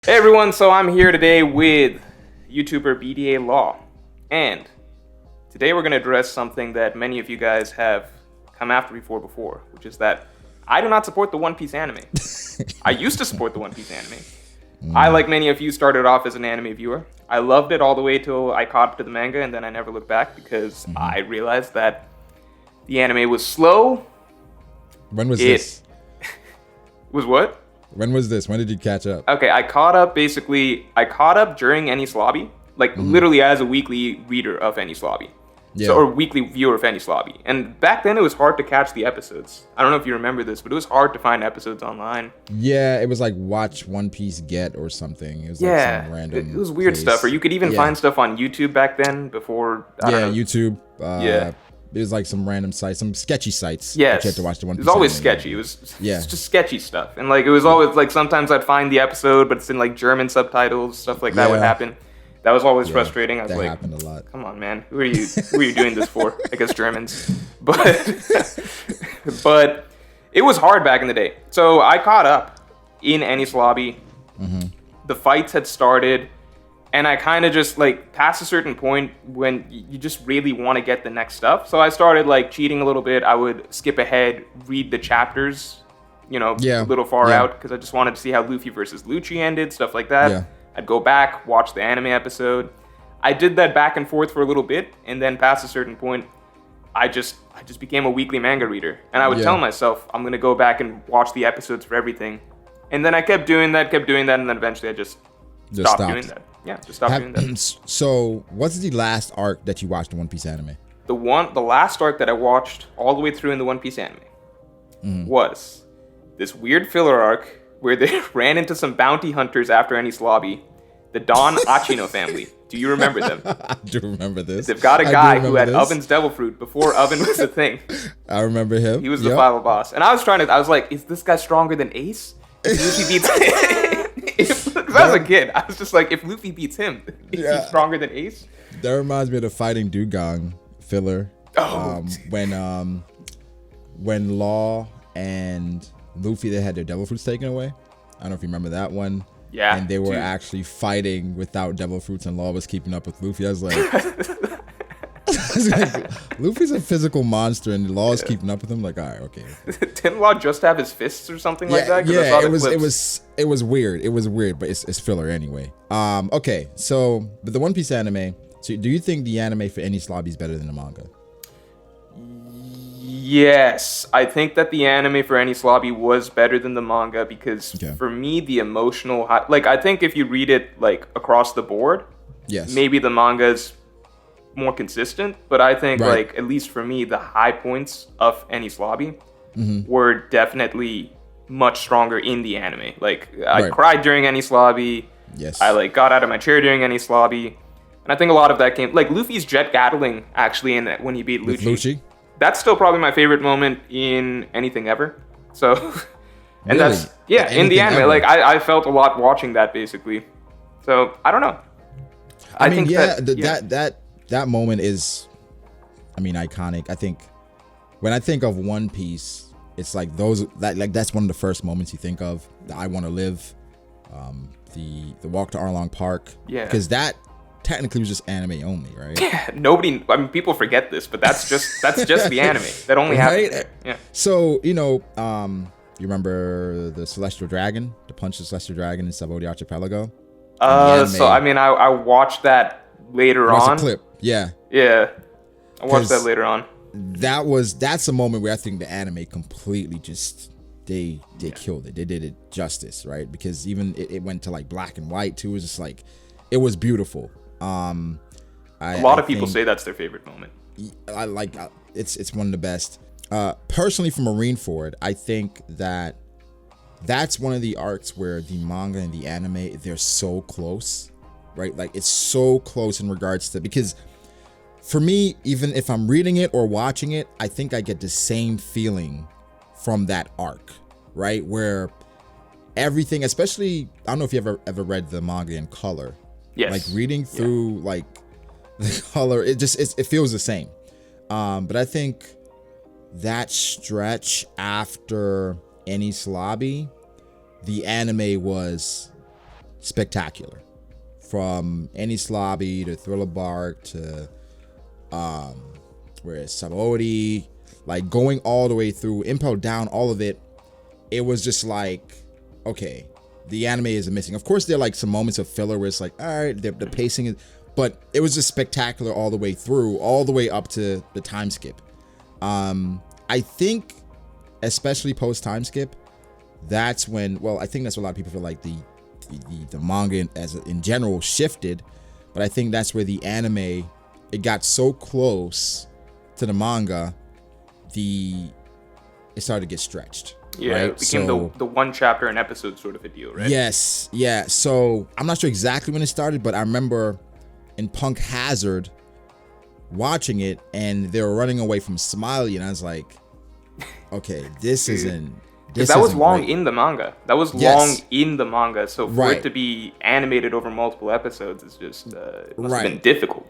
Hey everyone, so I'm here today with YouTuber BDA Law, and today we're going to address something that many of you guys have come after me for before, which is that I do not support the One Piece anime. I used to support the One Piece anime. I, like many of you, started off as an anime viewer. I loved it all the way till I caught up to the manga, and then I never looked back because I realized that the anime was slow. When was this? Was what? When was this? When did you catch up? Okay, I caught up during Enies Lobby, like literally as a weekly reader of Enies Lobby. Yeah. So, or weekly viewer of Enies Lobby. And back then it was hard to catch the episodes. I don't know if you remember this, but it was hard to find episodes online. Yeah, it was like Watch One Piece Get or something. It was like some random it was weird place. stuff. Or you could even find stuff on YouTube back then before, I don't know. YouTube. It was like some random sites, some sketchy sites. Yes. You had to watch the One Piece. It was always anime. sketchy. It was just sketchy stuff. And like it was always like sometimes I'd find the episode, but it's in like German subtibtles, stuff like that would happen. That was always frustrating. I was that like, happened a lot. Come on, man. Who are you doing this for? I guess Germans. But it was hard back in the day. So I caught up in Enies Lobby. The fights had started. And I kind of just, like, past a certain point when you just really want to get the next stuff. So I started, like, cheating a little bit. I would skip ahead, read the chapters, a little far out. Because I just wanted to see how Luffy versus Lucci ended, stuff like that. Yeah. I'd go back, watch the anime episode. I did that back and forth for a little bit. And then past a certain point, I just became a weekly manga reader. And I would tell myself, I'm going to go back and watch the episodes for everything. And then I kept doing that. And then eventually I just stopped doing that. Yeah, just stop doing that. So, what's the last arc that you watched in One Piece anime? The last arc that I watched all the way through in the One Piece anime was this weird filler arc where they ran into some bounty hunters after Enies Lobby, the Don Achino family. Do you remember them? I do remember this. They've got a guy who had Oven's Devil Fruit before Oven was a thing. I remember him. He was the final boss. And I was like, is this guy stronger than Ace? If Luffy beats Because I was a kid, I was just like, if Luffy beats him, is he stronger than Ace? That reminds me of the Fighting Dugong filler. When Law and Luffy, they had their devil fruits taken away. I don't know if you remember that one. Yeah. And they were actually fighting without devil fruits, and Law was keeping up with Luffy. I was like, Luffy's a physical monster, and Law is keeping up with him. Like, all right, okay. Didn't Law just have his fists or something like that? Yeah, it was weird. It was weird, but it's filler anyway. Okay, so but the One Piece anime. So, do you think the anime for Enies Lobby is better than the manga? Yes, I think that the anime for Enies Lobby was better than the manga because for me, the emotional, I think if you read it like across the board, maybe the manga's more consistent, but I think like at least for me, the high points of Enies Lobby were definitely much stronger in the anime. Like I cried during Enies Lobby. Yes, I like got out of my chair during Enies Lobby, and I think a lot of that came like Luffy's jet battling actually in when he beat Lucci. That's still probably my favorite moment in anything ever. So, and really? That's in the anime. Ever. Like I felt a lot watching that basically. So I don't know. I mean, that moment is, I mean, iconic. I think when I think of One Piece, it's like that's one of the first moments you think of. The I Want to Live, the walk to Arlong Park. Yeah. Because that technically was just anime only, right? Yeah. People forget this, but that's just the anime that only happened. Yeah. So you remember the Celestial Dragon, the Punch the Celestial Dragon in Sabaody Archipelago? So I watched that later on. That's a clip. Yeah. I watched that later on. That's a moment where I think the anime completely just they killed it. They did it justice, right? Because even it went to like black and white too. It was just like it was beautiful. A lot of people say that's their favorite moment. I like it's one of the best. Personally, for Marineford, I think that's one of the arcs where the manga and the anime, they're so close, right? Like it's so close in regards to, because for me, even if I'm reading it or watching it, I think I get the same feeling from that arc, right? Where everything, especially, I don't know if you ever read the manga in color. Yes. Like reading through like the color, it feels the same. But I think that stretch after Enies Lobby, the anime was spectacular. From Enies Lobby to Thriller Bark to where is Sabaody, like going all the way through Impel Down, all of it. It was just like, okay, the anime is missing. Of course, there are like some moments of filler where it's like, all right, the pacing is, but it was just spectacular all the way through, all the way up to the time skip. I think, especially post time skip, that's when, well, I think that's what a lot of people feel like the manga in general shifted, but I think that's where the anime, it got so close to the manga, it started to get stretched. Yeah, right? It became the one chapter an episode sort of a deal, right? Yes, yeah. So I'm not sure exactly when it started, but I remember in Punk Hazard watching it, and they were running away from Smiley, and I was like, okay, this isn't. Because that was long in the manga. That was long in the manga. So for it to be animated over multiple episodes is just it must have been difficult.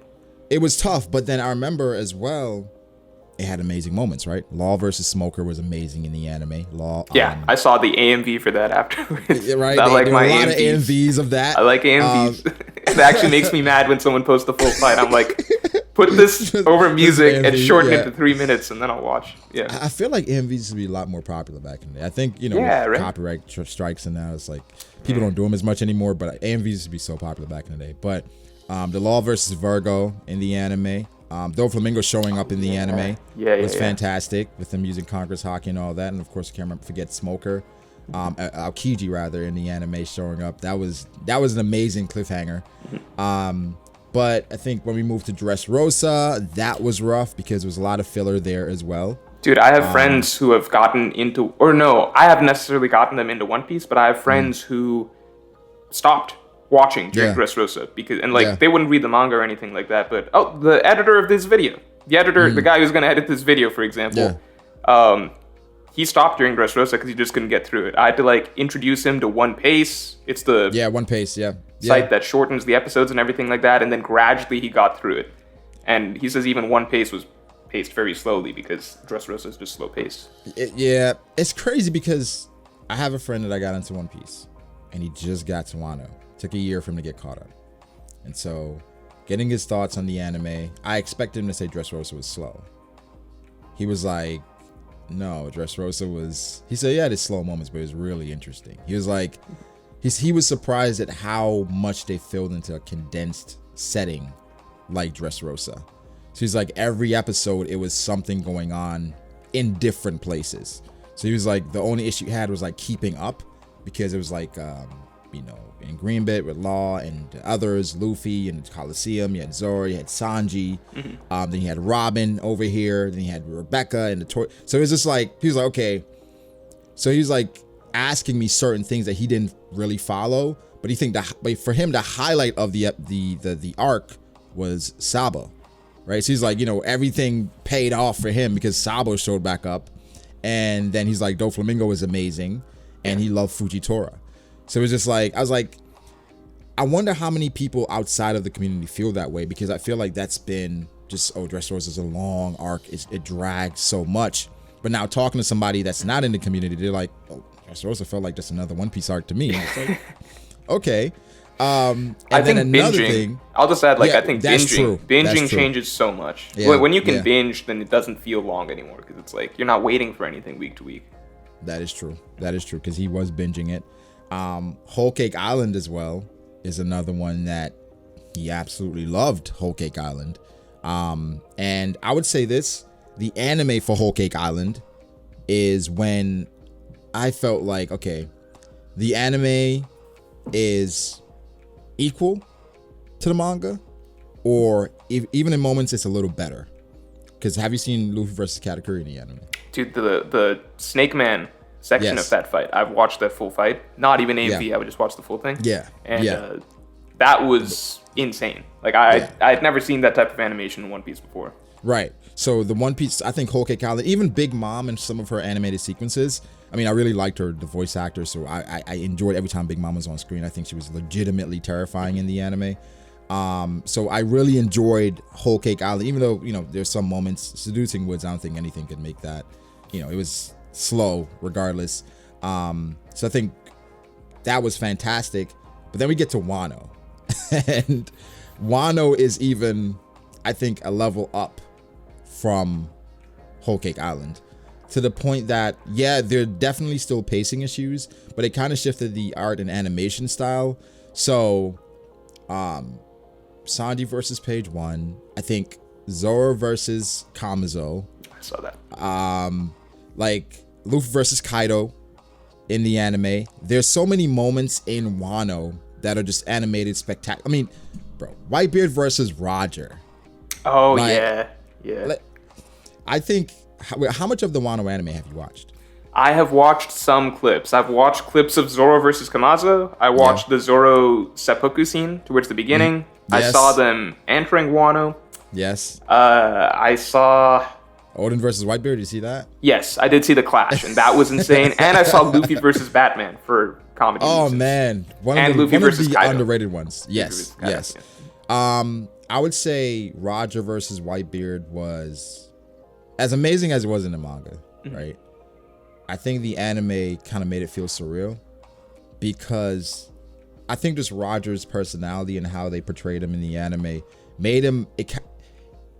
It was tough, but then I remember as well, it had amazing moments, right? Law versus Smoker was amazing in the anime. Law. Yeah, I saw the AMV for that afterwards. Right, I like my a lot of AMVs of that. I like AMVs. It actually makes me mad when someone posts the full fight. I'm like, put this over music AMV, and shorten it to 3 minutes, and then I'll watch. Yeah, I feel like AMVs used to be a lot more popular back in the day. I think, with copyright strikes and now it's like people don't do them as much anymore. But AMVs used to be so popular back in the day. But the Law versus Virgo in the anime. Doflamingo showing up in the anime was fantastic, with them using Congress hockey and all that, and of course I can't forget Smoker, Aokiji rather, in the anime showing up. That was an amazing cliffhanger. But I think when we moved to Dressrosa, that was rough because there was a lot of filler there as well. Dude, I have friends who have gotten into, or no, I haven't necessarily gotten them into One Piece, but I have friends who stopped watching during Dressrosa because they wouldn't read the manga or anything like that, but the editor of this video, the guy who's going to edit this video, for example, he stopped during Dressrosa because he just couldn't get through it. I had to introduce him to One Pace. It's the One Pace site that shortens the episodes and everything like that, and then gradually he got through it. And he says even One Pace was paced very slowly because Dressrosa is just slow paced. It's crazy because I have a friend that I got into One Piece, and he just got to Wano. Took a year for him to get caught up. And so getting his thoughts on the anime, I expected him to say Dressrosa was slow. He was like, no, Dressrosa was, he said, yeah, there's slow moments, but it was really interesting. He was like, he was surprised at how much they filled into a condensed setting like Dressrosa. So he's like, every episode, it was something going on in different places. So he was like, the only issue he had was like keeping up, because it was like, in Greenbit with Law and others, Luffy and Coliseum, you had Zoro, you had Sanji, then you had Robin over here, then you had Rebecca and the toy. So it was just like, he was like, okay. So he was like asking me certain things that he didn't really follow, but but for him, the highlight of the arc was Sabo, right? So he's like, everything paid off for him because Sabo showed back up, and then he's like, Doflamingo was amazing, and he loved Fujitora. So it was just like, I was like, I wonder how many people outside of the community feel that way, because I feel like that's been just, Dressrosa is a long arc. It dragged so much. But now talking to somebody that's not in the community, they're like, Dressrosa felt like just another One Piece arc to me. And it's like, okay. And I then think another binging, thing, I'll just add, I think binging binging changes so much. Yeah, when you can binge, then it doesn't feel long anymore, because it's like you're not waiting for anything week to week. That is true, because he was binging it. Whole Cake Island as well is another one that he absolutely loved. Whole Cake Island, and I would say this: the anime for Whole Cake Island is when I felt like, okay, the anime is equal to the manga, or even in moments it's a little better. Because have you seen Luffy versus Katakuri in the anime? Dude, the Snake Man section of that fight, I've watched that full fight. Not even AMV, I would just watch the full thing. And that was insane. I had never seen that type of animation in One Piece before. Right. So the One Piece, I think Whole Cake Island, even Big Mom and some of her animated sequences, I mean, I really liked her, the voice actor, so I enjoyed every time Big Mom was on screen. I think she was legitimately terrifying in the anime. So I really enjoyed Whole Cake Island, even though, there's some moments. Seducing Woods, I don't think anything could make that, it was slow regardless. So I think that was fantastic. But then we get to Wano. And Wano is even, I think, a level up from Whole Cake Island. To the point that, yeah, there are definitely still pacing issues, but it kind of shifted the art and animation style. So, Sanji versus Page 1. I think Zoro versus Kamazo. I saw that. Like Luffy versus Kaido in the anime. There's so many moments in Wano that are just animated spectacular. I mean, bro, Whitebeard versus Roger. Oh, Like, yeah. like, I think, how much of the Wano anime have you watched? I have watched some clips. I've watched clips of Zoro versus Kamazo. I watched the Zoro seppuku scene towards the beginning. Yes. I saw them entering Wano. Yes. I saw... Odin versus Whitebeard, you see that? Yes, I did see the clash, and that was insane. And I saw Luffy versus Batman for comedy Oh, reasons. man. One And of the, Luffy one of versus the Kaido. underrated ones. Yes, versus Kaido, yes. I would say Roger versus Whitebeard was as amazing as it was in the manga, right? I think the anime kind of made it feel surreal because I think just Roger's personality and how they portrayed him in the anime made him,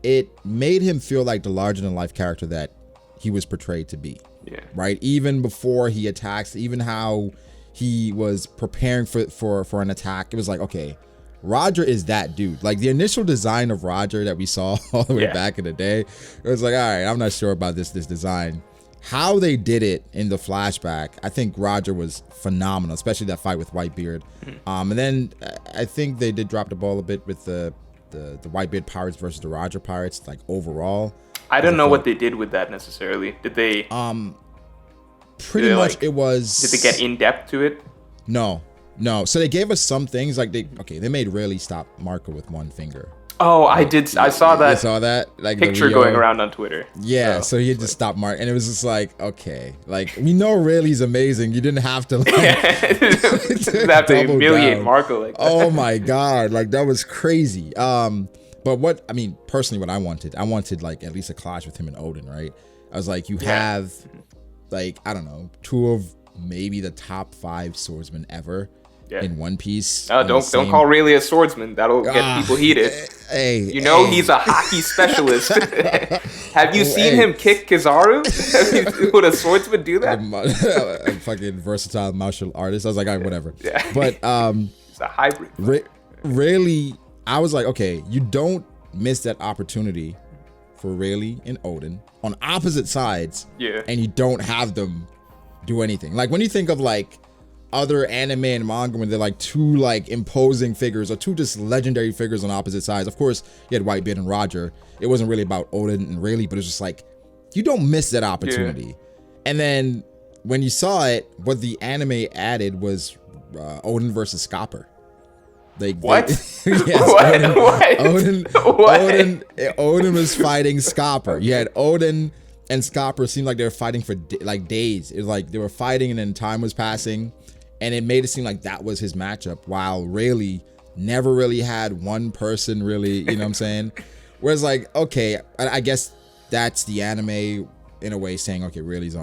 it made him feel like the larger than life character that he was portrayed to be. Yeah. Right? Even before he attacks, even how he was preparing for an attack, it was like, okay, Roger is that dude. Like the initial design of Roger that we saw all the way back in the day, it was like, all right, I'm not sure about this design. How they did it in the flashback, I think Roger was phenomenal, especially that fight with Whitebeard. And then I think they did drop the ball a bit with the Whitebeard Pirates versus the Roger Pirates, like overall. I don't know what they did with that necessarily. Did they... Pretty much it was... Did they get in depth to it? No. So they gave us some things like they made Rayleigh stop Marco with one finger. Oh, I did. I saw that. You saw that? Like picture going around on Twitter. Yeah, so he had just stopped Mark, and it was just like, okay, like we know Rayleigh's amazing. You didn't have to. Like, didn't have to humiliate down. Marco like that. Oh my god, like that was crazy. But what I mean, personally, what I wanted like at least a clash with him and Odin, right? I was like, you have, like I don't know, two of maybe the top 5 swordsmen ever. In One Piece. Don't call Rayleigh a swordsman. That'll get people heated. Hey, he's a hockey specialist. Have you seen him kick Kizaru? Would a swordsman do that? A fucking versatile martial artist. I was like, all right, whatever. Yeah. But it's a hybrid. Rayleigh, I was like, okay, you don't miss that opportunity for Rayleigh and Odin on opposite sides. Yeah. And you don't have them do anything. Like when you think of like other anime and manga when they're like two like imposing figures or two just legendary figures on opposite sides. Of course, you had Whitebeard and Roger. It wasn't really about Odin and Rayleigh, but it's just like you don't miss that opportunity. Yeah. And then when you saw it, what the anime added was Odin versus Scopper. Like what? Yes, What? Odin was fighting Scopper. You had Odin and Scopper seemed like they were fighting for like days. It was like they were fighting and then time was passing. And it made it seem like that was his matchup, while Rayleigh never really had one person really, you know what I'm saying? Whereas like, okay, I guess that's the anime in a way saying, okay, Rayleigh's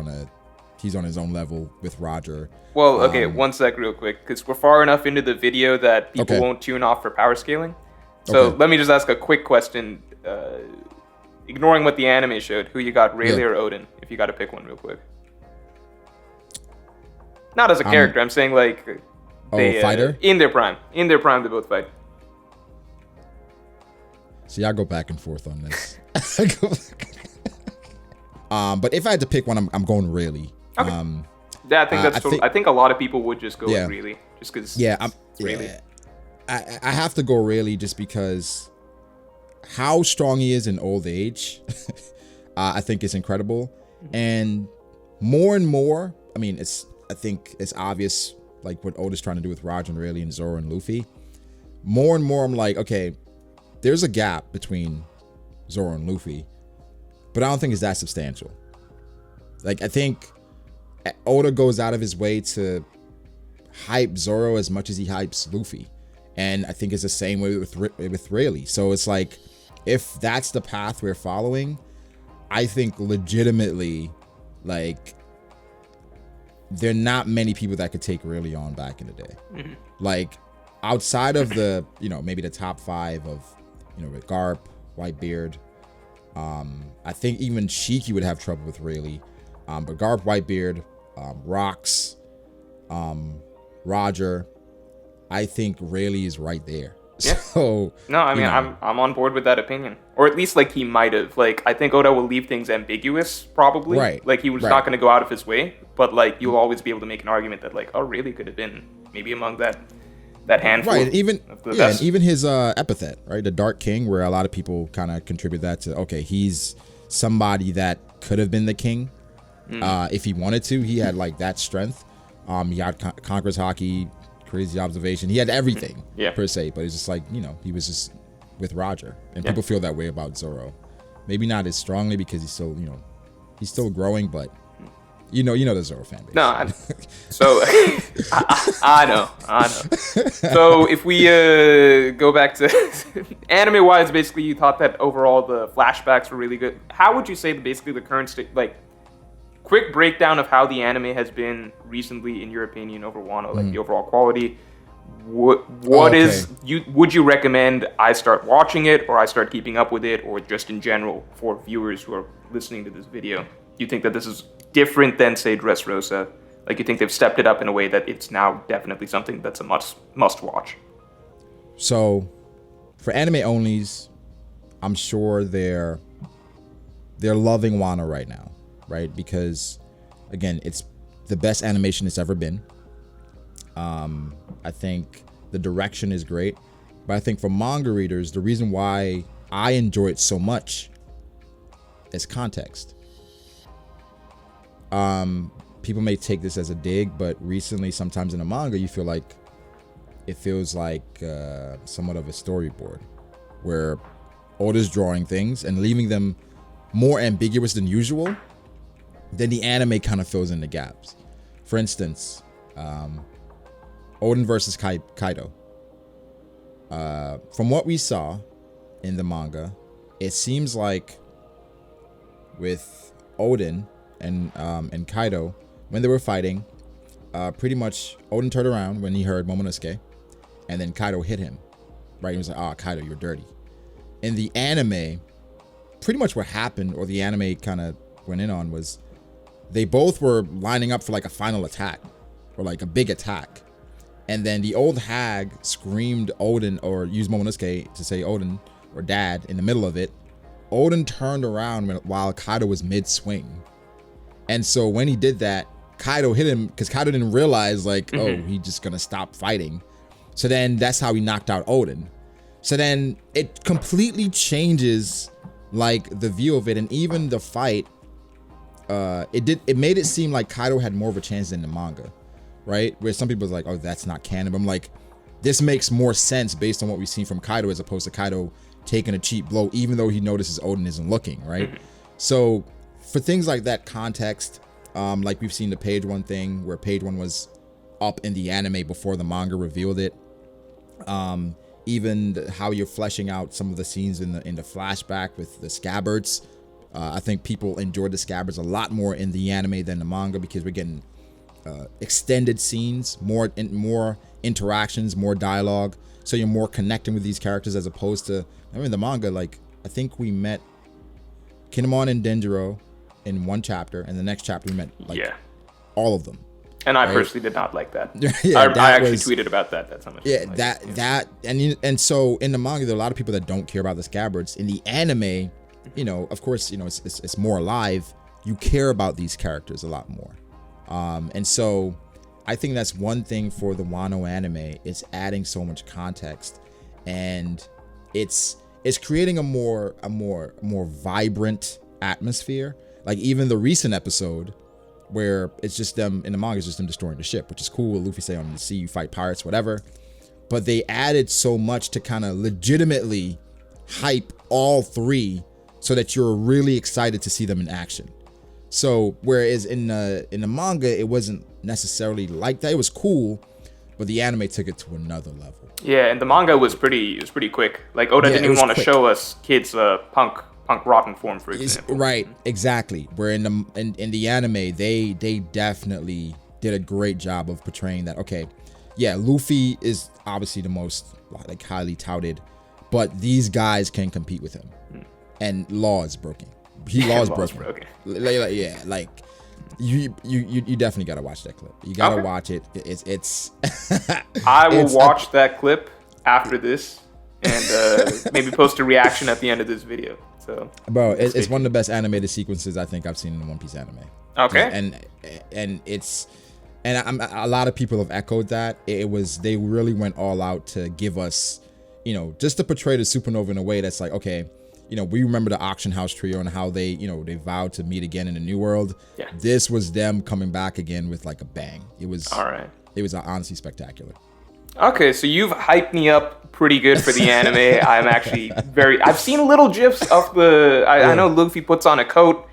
he's on his own level with Roger. Well, okay, one sec real quick, because we're far enough into the video that people won't tune off for power scaling. So let me just ask a quick question. Ignoring what the anime showed, who you got, Rayleigh or Odin, if you got to pick one real quick? Not as a character, I'm saying like they fighter? In their prime. In their prime, they both fight. See, I go back and forth on this. But if I had to pick one, I'm going Rayleigh. Okay. Yeah, I think that's total. I think a lot of people would just go with Rayleigh, just because. Rayleigh. I have to go Rayleigh just because how strong he is in old age, I think is incredible, and more. I mean, I think it's obvious, like what Oda's trying to do with Roger and Rayleigh and Zoro and Luffy. More and more, I'm like, okay, there's a gap between Zoro and Luffy, but I don't think it's that substantial. Like, I think Oda goes out of his way to hype Zoro as much as he hypes Luffy, and I think it's the same way with Rayleigh. So it's like, if that's the path we're following, I think legitimately, like, there are not many people that could take Rayleigh on back in the day. Like, outside of the, maybe the top 5 of, with Garp, Whitebeard. I think even Shiki would have trouble with Rayleigh. But Garp, Whitebeard, Rocks, Roger, I think Rayleigh is right there. Yeah. So no, I mean, I'm on board with that opinion, or at least like he might have. Like I think Oda will leave things ambiguous, probably. Right. Like he was not going to go out of his way, but like you'll always be able to make an argument that like, oh, really could have been maybe among that handful. Right. Even of the best. And even his epithet, right, the Dark King, where a lot of people kind of contribute that to. Okay, he's somebody that could have been the king if he wanted to. He had like that strength. He had Conqueror's Hockey. Crazy observation. He had everything, per se, but it's just like, he was just with Roger, and people feel that way about Zoro. Maybe not as strongly because he's still, he's still growing, but you know the Zoro fan base. No, so I know. So if we go back to anime-wise, basically you thought that overall the flashbacks were really good. How would you say that basically the current state, like, quick breakdown of how the anime has been recently, in your opinion, over Wano, like the overall quality. Would you recommend I start watching it, or I start keeping up with it, or just in general for viewers who are listening to this video? Do you think that this is different than, say, Dressrosa? Like, you think they've stepped it up in a way that it's now definitely something that's a must watch? So, for anime onlys, I'm sure they're loving Wano right now. Right, because again, it's the best animation it's ever been. I think the direction is great, but I think for manga readers, the reason why I enjoy it so much is context. People may take this as a dig, but recently, sometimes in a manga, you feel like it feels like somewhat of a storyboard, where Oda's drawing things and leaving them more ambiguous than usual. Then the anime kind of fills in the gaps. For instance, Oden versus Kaido. From what we saw in the manga, it seems like with Oden and Kaido, when they were fighting, pretty much Oden turned around when he heard Momonosuke, and then Kaido hit him. Right? He was like, Kaido, you're dirty. In the anime, pretty much what happened, or the anime kind of went in on, was they both were lining up for like a final attack, or like a big attack. And then the old hag screamed Oden, or used Momonosuke to say Oden, or dad, in the middle of it. Oden turned around while Kaido was mid-swing. And so when he did that, Kaido hit him, because Kaido didn't realize, like, he's just going to stop fighting. So then that's how he knocked out Oden. So then it completely changes, like, the view of it. And even the fight, it made it seem like Kaido had more of a chance than the manga, right? Where some people was like, oh, that's not canon. But I'm like, this makes more sense based on what we've seen from Kaido, as opposed to Kaido taking a cheap blow, even though he notices Oden isn't looking, right? So for things like that context, like we've seen the page one thing, where page one was up in the anime before the manga revealed it. Even how you're fleshing out some of the scenes in the flashback with the scabbards. I think people enjoyed the scabbards a lot more in the anime than the manga, because we're getting extended scenes, more interactions, more dialogue. So you're more connecting with these characters, as opposed to, I mean, the manga, like, I think we met Kinemon and Denjiro in one chapter, and the next chapter we met all of them. And I personally did not like that. I actually tweeted about that. That's how much. Yeah, and so in the manga, there are a lot of people that don't care about the scabbards. In the anime, of course, it's more alive. You care about these characters a lot more. And so I think that's one thing for the Wano anime. It's adding so much context, and it's creating a more vibrant atmosphere. Like even the recent episode, where it's just them in the manga, it's just them destroying the ship, which is cool. Luffy say on the sea, you fight pirates, whatever. But they added so much to kind of legitimately hype all three, so that you're really excited to see them in action. So whereas in the manga, it wasn't necessarily like that. It was cool, but the anime took it to another level. Yeah, and the manga was pretty quick. Like Oda didn't even want to show us kids punk rotten form, for example. Right, exactly. Where in the anime, they definitely did a great job of portraying that. Okay, yeah, Luffy is obviously the most like highly touted, but these guys can compete with him. And Law is broken. Law is broken. Like you definitely gotta watch that clip. You gotta watch it. It's I will watch that clip after this and maybe post a reaction at the end of this video. So, bro, it's one of the best animated sequences I think I've seen in a One Piece anime. Okay. And a lot of people have echoed that. They really went all out to give us, just to portray the supernova in a way that's like, okay, we remember the auction house trio and how they vowed to meet again in the new world. Yeah. This was them coming back again with like a bang. It was all right. It was honestly spectacular. Okay, so you've hyped me up pretty good for the anime. I'm actually I've seen little gifs of I know Luffy puts on a coat.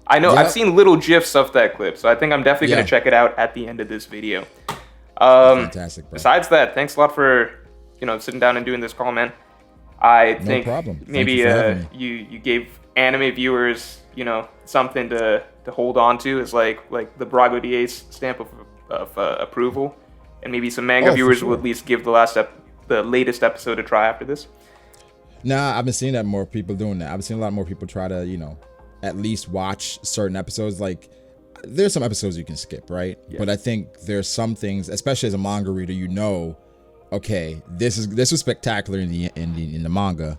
I know I've seen little gifs of that clip, so I think I'm definitely going to check it out at the end of this video. Fantastic, bro. Besides that, thanks a lot for, sitting down and doing this call, man. I think maybe you gave anime viewers, something to hold on to is like the Brago DA's stamp of approval. And maybe some manga viewers will at least give the latest episode a try after this. Nah, I've been seeing that more people doing that. I've been seeing a lot more people try to, at least watch certain episodes. Like, there's some episodes you can skip, right? Yeah. But I think there's some things, especially as a manga reader, okay, this was spectacular in the manga.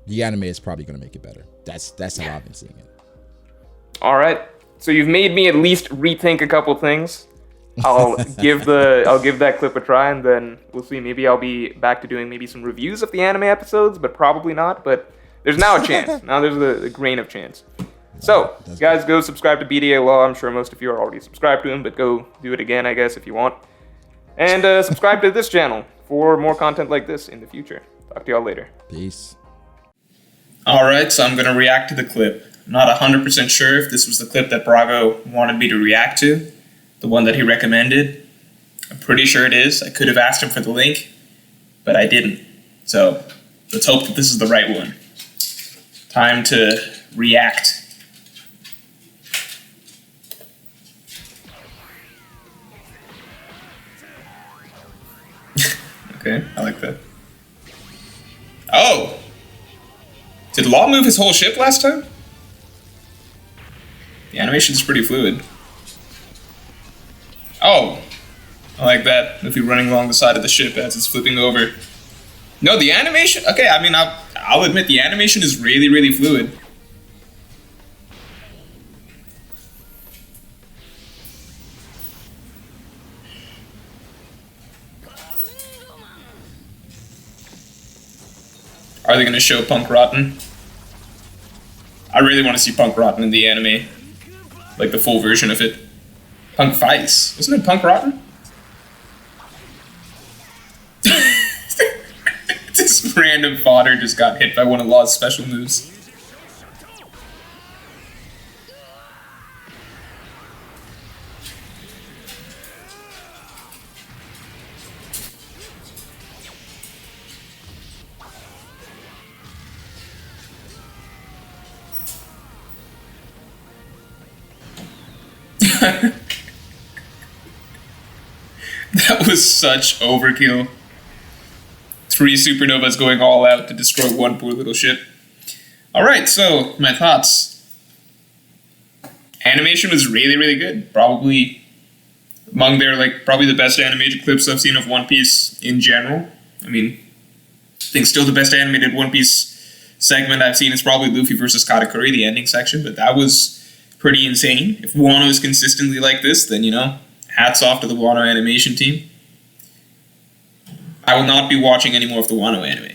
The anime is probably gonna make it better. That's how I've been seeing it. All right, so you've made me at least rethink a couple things. I'll give that clip a try, and then we'll see. Maybe I'll be back to doing maybe some reviews of the anime episodes, but probably not. But there's now a chance. Now there's a grain of chance. So, guys, go subscribe to BDA Law. I'm sure most of you are already subscribed to him, but go do it again, I guess, if you want. And subscribe to this channel for more content like this in the future. Talk to y'all later. Peace. All right, so I'm going to react to the clip. I'm not 100% sure if this was the clip that Brago wanted me to react to. The one that he recommended. I'm pretty sure it is. I could have asked him for the link, but I didn't. So let's hope that this is the right one. Time to react. Okay, I like that. Oh! Did Law move his whole ship last time? The animation's pretty fluid. Oh, I like that. If you're running along the side of the ship as it's flipping over. No, the animation. Okay, I mean, I'll admit the animation is really, really fluid. Are they going to show Punk Rotten? I really want to see Punk Rotten in the anime, like the full version of it. Punk Vice. Wasn't it Punk Rotten? This random fodder just got hit by one of Law's special moves. That was such overkill. 3 supernovas going all out to destroy one poor little ship. Alright, so, my thoughts. Animation was really, really good. Probably among probably the best animated clips I've seen of One Piece in general. I mean, I think still the best animated One Piece segment I've seen is probably Luffy versus Katakuri, the ending section, but that was pretty insane. If Wano is consistently like this, then, hats off to the Wano animation team. I will not be watching any more of the Wano anime.